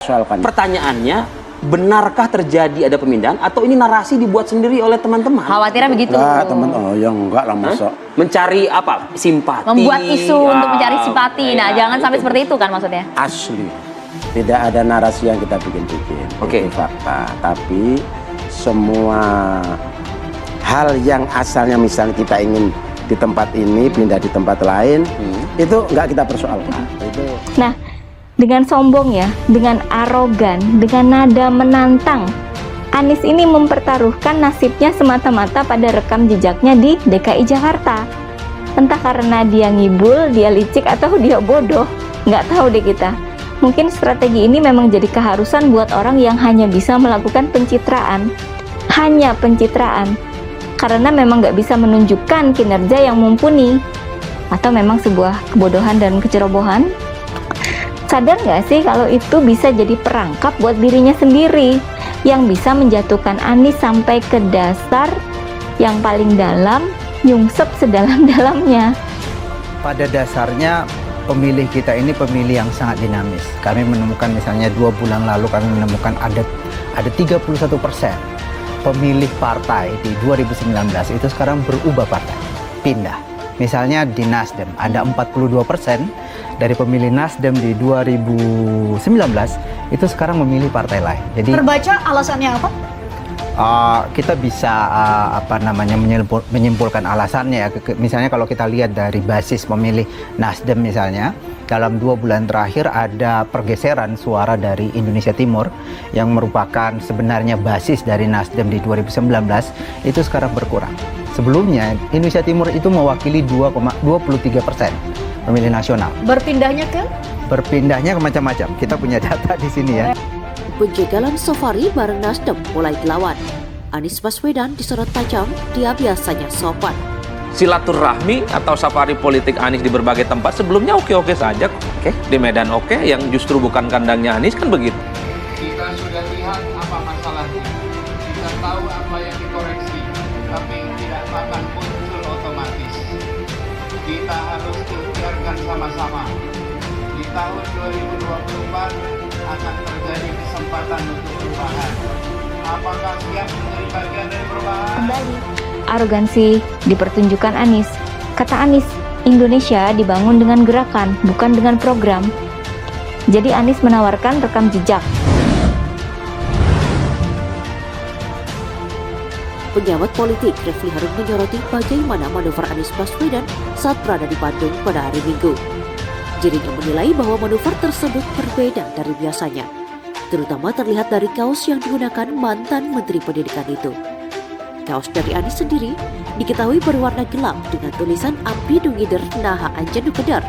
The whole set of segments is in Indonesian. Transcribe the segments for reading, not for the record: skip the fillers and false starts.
persoalkan. Pertanyaannya, benarkah terjadi ada pemindahan atau ini narasi dibuat sendiri oleh teman-teman? Khawatirnya begitu. Enggak, teman. Oh, ya enggak lah masa. Mencari apa? Simpati. Membuat isu untuk mencari simpati. Nah, jangan sampai seperti itu kan maksudnya. Asli. Tidak ada narasi yang kita bikin-bikin. Oke. Itu fakta. Tapi semua hal yang asalnya misalnya kita ingin di tempat ini pindah di tempat lain, itu enggak kita persoalkan. Itu. Nah, dengan sombong ya, dengan arogan, dengan nada menantang, Anies ini mempertaruhkan nasibnya semata-mata pada rekam jejaknya di DKI Jakarta. Entah karena dia ngibul, dia licik, atau dia bodoh, nggak tahu deh kita. Mungkin strategi ini memang jadi keharusan buat orang yang hanya bisa melakukan pencitraan. Hanya pencitraan. Karena memang nggak bisa menunjukkan kinerja yang mumpuni. Atau memang sebuah kebodohan dan kecerobohan. Sadar nggak sih kalau itu bisa jadi perangkap buat dirinya sendiri. Yang bisa menjatuhkan Anies sampai ke dasar yang paling dalam, nyungsep sedalam-dalamnya. Pada dasarnya pemilih kita ini pemilih yang sangat dinamis. Kami menemukan misalnya 2 bulan lalu kami menemukan ada 31% pemilih partai di 2019 itu sekarang berubah partai, pindah. Misalnya di Nasdem ada 42% dari pemilih Nasdem di 2019 itu sekarang memilih partai lain. Jadi terbaca alasannya apa? Kita bisa menyimpulkan alasannya. Misalnya kalau kita lihat dari basis pemilih Nasdem misalnya, dalam 2 bulan terakhir ada pergeseran suara dari Indonesia Timur yang merupakan sebenarnya basis dari Nasdem di 2019 itu sekarang berkurang. Sebelumnya Indonesia Timur itu mewakili 2,23% pemilih nasional. Berpindahnya ke? Berpindahnya ke macam-macam. Kita punya data di sini ya. Penjagalan Safari bareng Nasdem mulai dilawan. Anies Baswedan disorot tajam, dia biasanya sopan. Silaturahmi atau safari politik Anies di berbagai tempat sebelumnya oke-oke saja. Oke. Di Medan oke, yang justru bukan kandangnya Anies kan begitu. Kita sudah lihat apa masalahnya. Kita tahu apa yang dikoreksi, tapi tidak akan muncul otomatis. Kita harus ikhtiarkan sama-sama. Di tahun 2024 akan terjadi kesempatan untuk perubahan. Apakah siap menjadi bagian dari perubahan? Kembali, arogansi dipertunjukkan Anies. Kata Anies, Indonesia dibangun dengan gerakan, bukan dengan program. Jadi Anies menawarkan rekam jejak. Pengamat politik Refli Harun menyoroti bagaimana manuver Anies Baswedan saat berada di Bandung pada hari Minggu. Dirinya menilai bahwa manuver tersebut berbeda dari biasanya, terutama terlihat dari kaos yang digunakan mantan Menteri Pendidikan itu. Kaos dari Anies sendiri diketahui berwarna gelap dengan tulisan Abdi Dungider Naha Anjenu Kedar,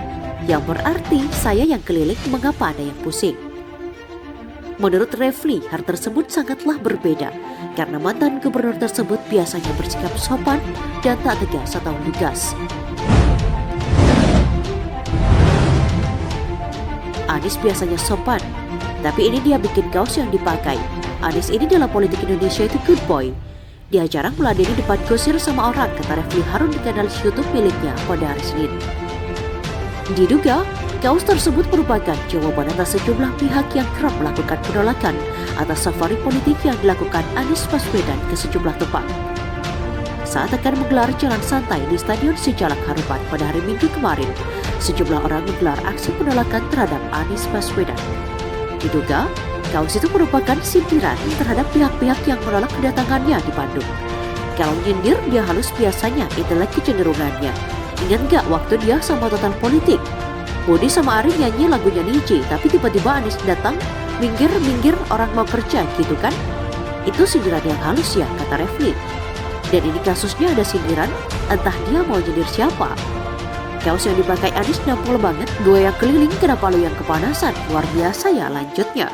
yang berarti saya yang keliling mengapa ada yang pusing. Menurut Refli, hal tersebut sangatlah berbeda karena mantan gubernur tersebut biasanya bersikap sopan dan tak tegas atau lugas. Anies biasanya sopan, tapi ini dia bikin kaos yang dipakai. Anies ini dalam politik Indonesia itu good boy. Dia jarang meladeni debat gosir sama orang, kata Refli Harun di kanal YouTube miliknya pada hari Senin. Diduga, kaos tersebut merupakan jawaban atas sejumlah pihak yang kerap melakukan penolakan atas safari politik yang dilakukan Anies Baswedan ke sejumlah tempat. Saat akan menggelar jalan santai di Stadion Sijalak Harupat pada hari Minggu kemarin, sejumlah orang menggelar aksi penolakan terhadap Anies Baswedan. Diduga, kaos itu merupakan sindiran terhadap pihak-pihak yang menolak kedatangannya di Bandung. Kalau nyindir, dia halus biasanya, itulah kecenderungannya. Ingat gak waktu dia sama Total Politik? Budi sama Ari nyanyi lagunya Niji, tapi tiba-tiba Anies datang, minggir orang mau kerja gitu kan? Itu sindiran yang halus ya, kata Refli. Dan ini kasusnya ada sindiran, entah dia mau nyindir siapa. Kaos yang dipakai Anies nampol banget, gue yang keliling kenapa lu yang kepanasan, luar biasa ya lanjutnya.